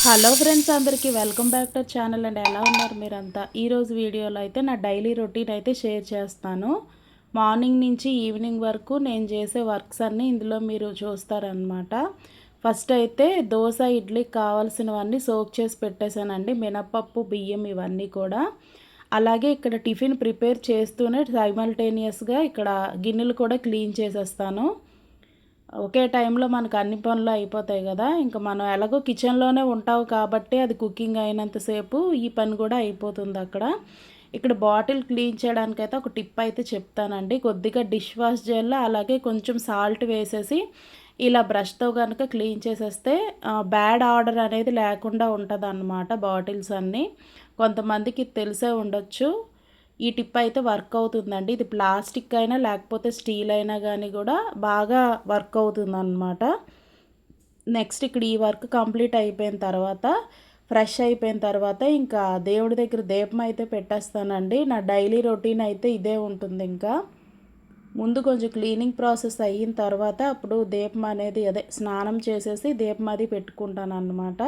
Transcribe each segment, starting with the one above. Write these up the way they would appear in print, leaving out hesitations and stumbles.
Hello friends, అందరికీ welcome back to channel అండి. ఎలా ఉన్నారు మీరంతా? ఈరోజు వీడియోలో అయితే నా డైలీ రొటీన్ అయితే షేర్ చేస్తాను. మార్నింగ్ నుంచి ఈవినింగ్ వరకు నేను చేసే వర్క్స్ అన్నీ ఇందులో మీరు చూస్తారనమాట. ఫస్ట్ అయితే దోశ ఇడ్లీకి కావాల్సినవన్నీ సోక్ చేసి పెట్టేశానండి. మినపప్పు, బియ్యం ఇవన్నీ కూడా. అలాగే ఇక్కడ టిఫిన్ ప్రిపేర్ చేస్తూనే సైమల్టేనియస్గా ఇక్కడ గిన్నెలు కూడా క్లీన్ చేసేస్తాను. ఒకే టైంలో మనకు అన్ని పనులు అయిపోతాయి కదా. ఇంకా మనం ఎలాగో కిచెన్లోనే ఉంటావు కాబట్టి అది కుకింగ్ అయినంతసేపు ఈ పని కూడా అయిపోతుంది అక్కడ. ఇక్కడ బాటిల్ క్లీన్ చేయడానికైతే ఒక టిప్ అయితే చెప్తానండి. కొద్దిగా డిష్ వాష్ జెల్ అలాగే కొంచెం సాల్ట్ వేసేసి ఇలా బ్రష్తో కనుక క్లీన్ చేసేస్తే బ్యాడ్ ఆర్డర్ అనేది లేకుండా ఉంటుంది అన్నమాట. బాటిల్స్ అన్నీ కొంతమందికి తెలిసే ఉండొచ్చు. ఈ టిప్ అయితే వర్క్ అవుతుందండి. ఇది ప్లాస్టిక్ అయినా లేకపోతే స్టీల్ అయినా కానీ కూడా బాగా వర్క్ అవుతుందన్నమాట. నెక్స్ట్ ఇక్కడ ఈ వర్క్ కంప్లీట్ అయిపోయిన తర్వాత ఫ్రెష్ అయిపోయిన తర్వాత ఇంకా దేవుడి దగ్గర దీపం అయితే పెట్టేస్తానండి. నా డైలీ రొటీన్ అయితే ఇదే ఉంటుంది. ఇంకా ముందు కొంచెం క్లీనింగ్ ప్రాసెస్ అయిన తర్వాత అప్పుడు దీపం అనేది స్నానం చేసేసి దీపం అది పెట్టుకుంటాను అన్నమాట.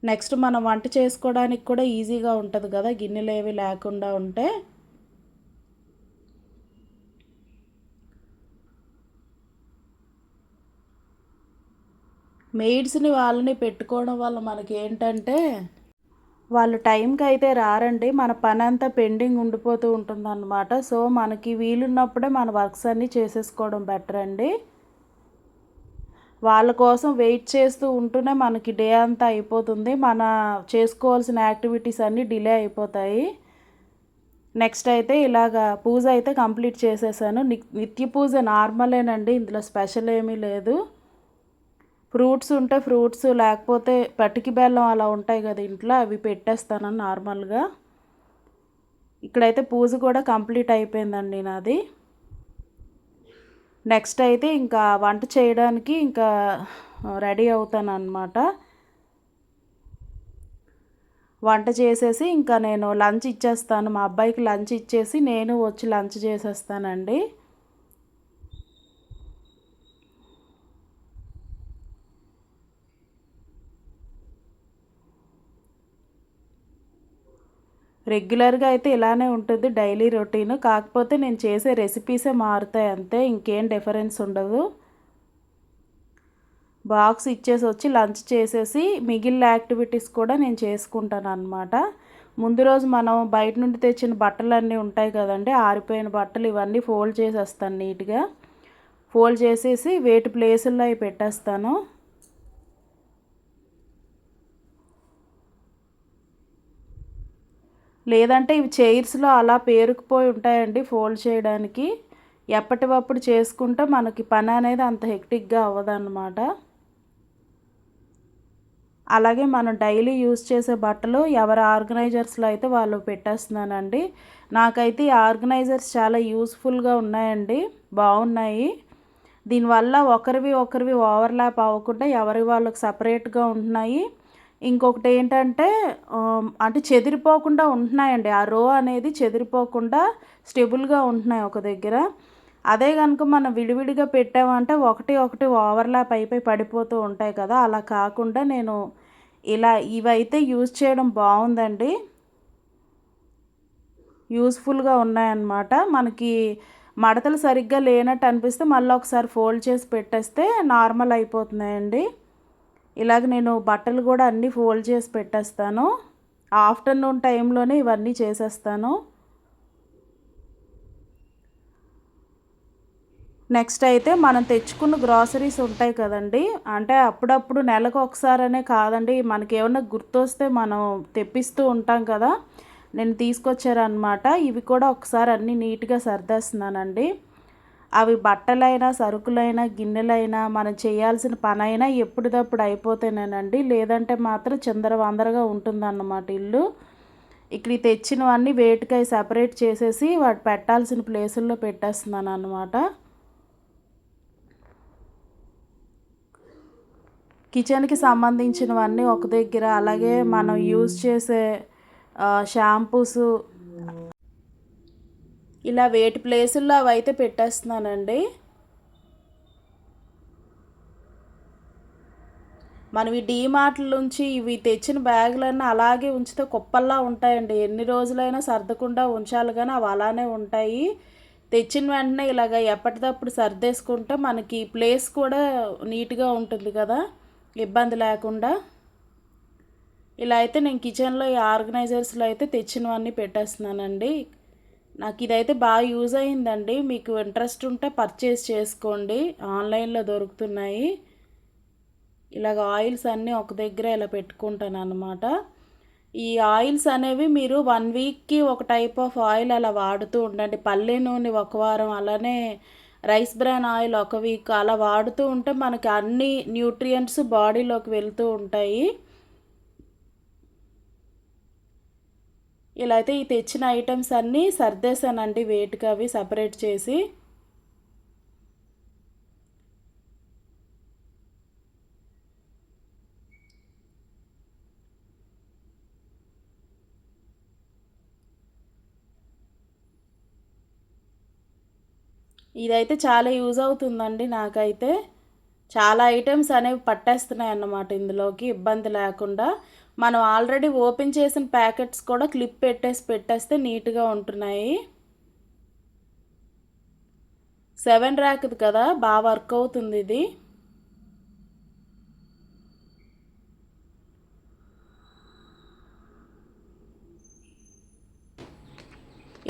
నెక్స్ట్ మనం వంట చేసుకోవడానికి కూడా ఈజీగా ఉంటుంది కదా, గిన్నెలు ఏవి లేకుండా ఉంటే. మెయిడ్స్ని వాళ్ళని పెట్టుకోవడం వల్ల మనకి ఏంటంటే వాళ్ళు టైంకి అయితే రారండి. మన పని అంతా పెండింగ్ ఉండిపోతూ ఉంటుందన్నమాట. సో మనకి వీలున్నప్పుడే మన వర్క్స్ అన్నీ చేసేసుకోవడం బెటర్ అండి. వాళ్ళ కోసం వెయిట్ చేస్తూ ఉంటూనే మనకి డే అంతా అయిపోతుంది. మన చేసుకోవాల్సిన యాక్టివిటీస్ అన్నీ డిలే అయిపోతాయి. నెక్స్ట్ అయితే ఇలాగా పూజ అయితే కంప్లీట్ చేసేసాను. నిత్య పూజ నార్మలేనండి, ఇందులో స్పెషల్ ఏమీ లేదు. ఫ్రూట్స్ ఉంటే ఫ్రూట్స్, లేకపోతే పటికి బెల్లం అలా ఉంటాయి కదా ఇంట్లో, అవి పెట్టేస్తాను నార్మల్గా. ఇక్కడైతే పూజ కూడా కంప్లీట్ అయిపోయిందండి నాది. నెక్స్ట్ అయితే ఇంకా వంట చేయడానికి ఇంకా రెడీ అవుతాను అన్నమాట. వంట చేసేసి ఇంకా నేను లంచ్ ఇచ్చేస్తాను. మా అబ్బాయికి లంచ్ ఇచ్చేసి నేను వచ్చి లంచ్ చేసేస్తానండి. రెగ్యులర్గా అయితే ఇలానే ఉంటుంది డైలీ రొటీన్. కాకపోతే నేను చేసే రెసిపీసే మారుతాయి అంతే, ఇంకేం డిఫరెన్స్ ఉండదు. బాక్స్ ఇచ్చేసి వచ్చి లంచ్ చేసేసి మిగిలిన యాక్టివిటీస్ కూడా నేను చేసుకుంటాను అన్నమాట. ముందు రోజు మనం బయట నుండి తెచ్చిన బట్టలన్నీ ఉంటాయి కదండి, ఆరిపోయిన బట్టలు ఇవన్నీ ఫోల్డ్ చేసేస్తాను నీట్గా. ఫోల్డ్ చేసేసి వేటి ప్లేసుల్లో అవి పెట్టేస్తాను. లేదంటే ఇవి చైర్స్లో అలా పేరుకుపోయి ఉంటాయండి ఫోల్డ్ చేయడానికి. ఎప్పటికప్పుడు చేసుకుంటే మనకి పని అనేది అంత హెక్టిక్గా అవ్వదన్నమాట. అలాగే మనం డైలీ యూజ్ చేసే బట్టలు ఎవరి ఆర్గనైజర్స్లో అయితే వాళ్ళు పెట్టేస్తున్నానండి. నాకైతే ఈ ఆర్గనైజర్స్ చాలా యూస్ఫుల్గా ఉన్నాయండి, బాగున్నాయి. దీనివల్ల ఒకరివి ఓవర్లాప్ అవ్వకుండా ఎవరి వాళ్ళకి సపరేట్గా ఉంటున్నాయి. ఇంకొకటి ఏంటంటే అంటే చెదిరిపోకుండా ఉంటున్నాయండి. ఆ రో అనేది చెదిరిపోకుండా స్టెబుల్గా ఉంటున్నాయి ఒక దగ్గర. అదే కనుక మనం విడివిడిగా పెట్టామంటే ఒకటి ఒకటి ఓవర్లాప్ అయిపోయి పడిపోతూ ఉంటాయి కదా. అలా కాకుండా నేను ఇలా ఇవైతే యూజ్ చేయడం బాగుందండి, యూస్ఫుల్గా ఉన్నాయన్నమాట. మనకి మడతలు సరిగ్గా లేనట్టు అనిపిస్తే మళ్ళీ ఒకసారి ఫోల్డ్ చేసి పెట్టేస్తే నార్మల్ అయిపోతున్నాయండి. ఇలాగ నేను బట్టలు కూడా అన్నీ ఫోల్డ్ చేసి పెట్టేస్తాను. ఆఫ్టర్నూన్ టైంలోనే ఇవన్నీ చేసేస్తాను. నెక్స్ట్ అయితే మనం తెచ్చుకున్న గ్రాసరీస్ ఉంటాయి కదండి, అంటే అప్పుడప్పుడు నెలకు ఒకసారనే కాదండి, మనకి ఏమన్నా గుర్తొస్తే మనం తెప్పిస్తూ ఉంటాం కదా. నేను తీసుకొచ్చారనమాట. ఇవి కూడా ఒకసారి అన్నీ నీట్గా సర్దేస్తున్నానండి. అవి బట్టలైనా, సరుకులైనా, గిన్నెలైనా, మనం చేయాల్సిన పనైనా ఎప్పటిదప్పుడు అయిపోతేనేనండి. లేదంటే మాత్రం చిందరవందరగా ఉంటుందన్నమాట ఇల్లు. ఇక్కడ తెచ్చినవన్నీ వేటికై సపరేట్ చేసేసి వాటి పెట్టాల్సిన ప్లేసుల్లో పెట్టేస్తున్నాను అన్నమాట. కిచెన్కి సంబంధించినవన్నీ ఒక దగ్గర, అలాగే మనం యూజ్ చేసే షాంపూసు ఇలా వేటి ప్లేసుల్లో అవైతే పెట్టేస్తున్నానండి. మనవి డీమార్ట్ల నుంచి ఇవి తెచ్చిన బ్యాగులన్నీ అలాగే ఉంచితే కుప్పల్లా ఉంటాయండి. ఎన్ని రోజులైనా సర్దకుండా ఉంచాలి కానీ అవి అలానే ఉంటాయి. తెచ్చిన వెంటనే ఇలాగ ఎప్పటికప్పుడు సర్దేసుకుంటే మనకి ప్లేస్ కూడా నీట్గా ఉంటుంది కదా, ఇబ్బంది లేకుండా. ఇలా అయితే నేను కిచెన్లో ఈ ఆర్గనైజర్స్లో అయితే తెచ్చినవన్నీ పెట్టేస్తున్నానండి. నాకు ఇదైతే బాగా యూజ్ అయిందండి. మీకు ఇంట్రెస్ట్ ఉంటే పర్చేస్ చేసుకోండి, ఆన్లైన్లో దొరుకుతున్నాయి. ఇలాగ ఆయిల్స్ అన్నీ ఒక దగ్గర ఇలా పెట్టుకుంటాను అన్నమాట. ఈ ఆయిల్స్ అనేవి మీరు 1 వీక్కి ఒక టైప్ ఆఫ్ ఆయిల్ అలా వాడుతూ ఉండండి. పల్లి నూనె ఒక వారం, అలానే రైస్ బ్రాన్ ఆయిల్ ఒక వీక్ అలా వాడుతూ ఉంటే మనకి అన్ని న్యూట్రియంట్స్ బాడీలోకి వెళ్తూ ఉంటాయి. ఇలా అయితే ఈ తెచ్చిన ఐటమ్స్ అన్నీ సర్దేశానండి వెయిట్కి అవి సపరేట్ చేసి. ఇదైతే చాలా యూజ్ అవుతుందండి నాకైతే. చాలా ఐటమ్స్ అనేవి పట్టేస్తున్నాయి అన్నమాట ఇందులోకి ఇబ్బంది లేకుండా. మనం ఆల్రెడీ ఓపెన్ చేసిన ప్యాకెట్స్ కూడా క్లిప్ పెట్టేస్తే నీట్గా ఉంటున్నాయి. 7 ర్యాక్ది కదా, బాగా వర్క్ అవుతుంది ఇది.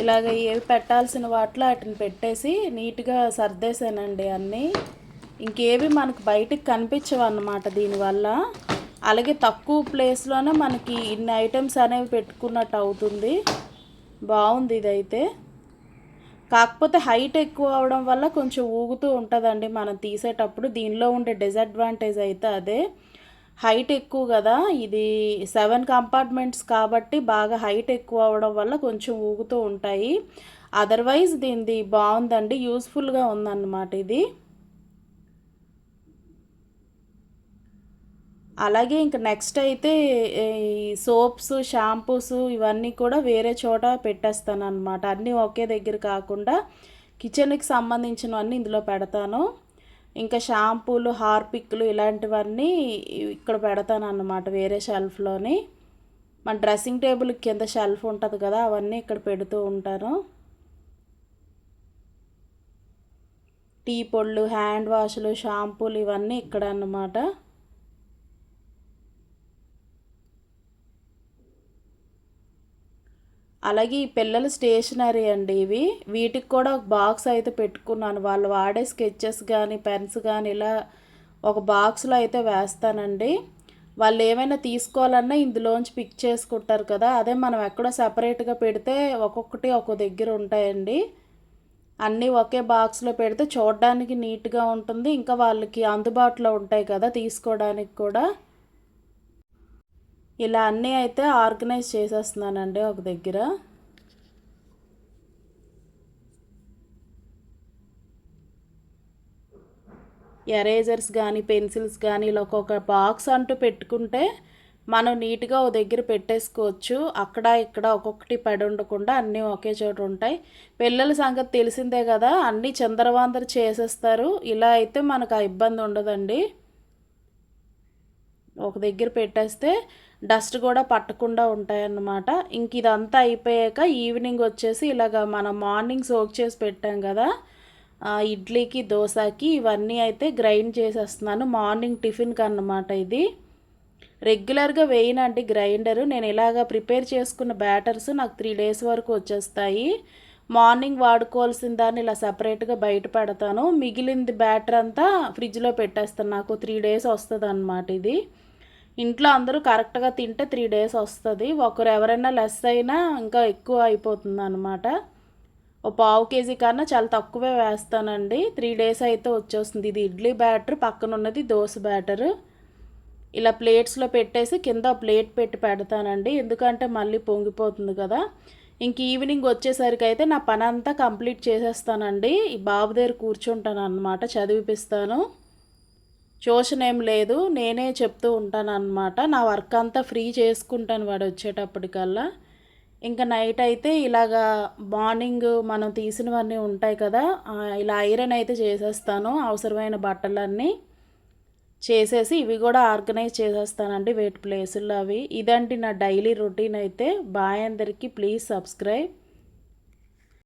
ఇలాగ ఏవి పెట్టాల్సిన వాటిలో వాటిని పెట్టేసి నీట్గా సర్దేశానండి అన్నీ. ఇంకేవి మనకు బయటికి కనిపించవు అన్నమాట దీనివల్ల. అలాగే తక్కువ ప్లేస్లోనే మనకి ఇన్ని ఐటమ్స్ అనేవి పెట్టుకున్నట్టు అవుతుంది. బాగుంది ఇదైతే. కాకపోతే హైట్ ఎక్కువ అవడం వల్ల కొంచెం ఊగుతూ ఉంటుందండి మనం తీసేటప్పుడు. దీనిలో ఉండే డిసడ్వాంటేజ్ అయితే అదే. హైట్ ఎక్కువ కదా ఇది, 7 కంపార్ట్మెంట్స్ కాబట్టి బాగా హైట్ ఎక్కువ అవడం వల్ల కొంచెం ఊగుతూ ఉంటాయి. అదర్వైజ్ దీనిది బాగుందండి, యూస్ఫుల్గా ఉందన్నమాట ఇది. అలాగే ఇంక నెక్స్ట్ అయితే ఈ సోప్స్, షాంపూస్ ఇవన్నీ కూడా వేరే చోట పెట్టేస్తాను అనమాట. అన్నీ ఒకే దగ్గర కాకుండా కిచెన్కి సంబంధించినవన్నీ ఇందులో పెడతాను. ఇంకా షాంపూలు, హార్పిక్లు ఇలాంటివన్నీ ఇక్కడ పెడతాను అన్నమాట వేరే షెల్ఫ్లోని. మన డ్రెస్సింగ్ టేబుల్ కింద షెల్ఫ్ ఉంటుంది కదా, అవన్నీ ఇక్కడ పెడుతూ ఉంటాను. టీ పొళ్ళు, హ్యాండ్ వాష్లు, షాంపూలు ఇవన్నీ ఇక్కడ అన్నమాట. అలాగే ఈ పిల్లల స్టేషనరీ అండి ఇవి. వీటికి కూడా ఒక బాక్స్ అయితే పెట్టుకున్నాను. వాళ్ళు వాడే స్కెచెస్ కానీ, పెన్స్ కానీ ఇలా ఒక బాక్స్లో అయితే వేస్తానండి. వాళ్ళు ఏమైనా తీసుకోవాలన్నా ఇందులోంచి పిక్ చేసుకుంటారు కదా, అదే మనం ఎక్కడో సపరేట్గా పెడితే ఒక్కొక్కటి ఒక్కో దగ్గర ఉంటాయండి. అన్నీ ఒకే బాక్స్లో పెడితే చూడడానికి నీట్గా ఉంటుంది, ఇంకా వాళ్ళకి అందుబాటులో ఉంటాయి కదా తీసుకోవడానికి కూడా. ఇలా అన్నీ అయితే ఆర్గనైజ్ చేసేస్తున్నానండి ఒక దగ్గర. ఎరేజర్స్ కానీ, పెన్సిల్స్ కానీ ఇలా ఒక్కొక్క బాక్స్ అంటూ పెట్టుకుంటే మనం నీట్గా ఒక దగ్గర పెట్టేసుకోవచ్చు. అక్కడ ఇక్కడ ఒక్కొక్కటి పడి ఉండకుండా అన్నీ ఒకే చోట ఉంటాయి. పిల్లల సంగతి తెలిసిందే కదా, అన్నీ చిందరవందర చేసేస్తారు. ఇలా అయితే మనకు ఆ ఇబ్బంది ఉండదండి. ఒక దగ్గర పెట్టేస్తే డస్ట్ కూడా పట్టకుండా ఉంటాయన్నమాట. ఇంక ఇదంతా అయిపోయాక ఈవినింగ్ వచ్చేసి ఇలాగ మనం మార్నింగ్ సోక్ చేసి పెట్టాం కదా ఇడ్లీకి, దోశకి ఇవన్నీ అయితే గ్రైండ్ చేసేస్తున్నాను మార్నింగ్ టిఫిన్కి అన్నమాట. ఇది రెగ్యులర్గా వేయనండి గ్రైండరు. నేను ఇలాగ ప్రిపేర్ చేసుకున్న బ్యాటర్స్ నాకు 3 డేస్ వరకు వచ్చేస్తాయి. మార్నింగ్ వాడుకోవాల్సిన దాన్ని ఇలా సపరేట్గా బయట పెడతాను. మిగిలింది బ్యాటర్ అంతా ఫ్రిడ్జ్లో పెట్టేస్తాను. నాకు 3 డేస్ వస్తుంది అన్నమాట ఇది. ఇంట్లో అందరూ కరెక్ట్గా తింటే 3 డేస్ వస్తుంది. ఒకరు ఎవరైనా లెస్ అయినా ఇంకా ఎక్కువ అయిపోతుంది అనమాట. ఓ పావు కేజీ కన్నా చాలా తక్కువే వేస్తానండి. 3 డేస్ అయితే వచ్చేస్తుంది. ఇది ఇడ్లీ బ్యాటర్, పక్కన ఉన్నది దోశ బ్యాటరు. ఇలా ప్లేట్స్లో పెట్టేసి కింద ప్లేట్ పెట్టి పెడతానండి, ఎందుకంటే మళ్ళీ పొంగిపోతుంది కదా. ఇంక ఈవినింగ్ వచ్చేసరికి అయితే నా పని అంతా కంప్లీట్ చేసేస్తానండి. ఈ బాబు దగ్గర కూర్చుంటాను అన్నమాట, చదివిపిస్తాను. ట్యూషన్ ఏం లేదు, నేనే చెప్తూ ఉంటాను అన్నమాట. నా వర్క్ అంతా ఫ్రీ చేసుకుంటాను వాడు వచ్చేటప్పటికల్లా. ఇంకా నైట్ అయితే ఇలాగా మార్నింగ్ మనం తీసినవన్నీ ఉంటాయి కదా, ఇలా ఐరన్ అయితే చేసేస్తాను అవసరమైన బట్టలన్నీ. చేసేసి ఇవి కూడా ఆర్గనైజ్ చేసేస్తానండి వేటి ప్లేసుల్లో అవి. ఇదండి నా డైలీ రొటీన్ అయితే. బాయ్ అందరికీ. Please subscribe.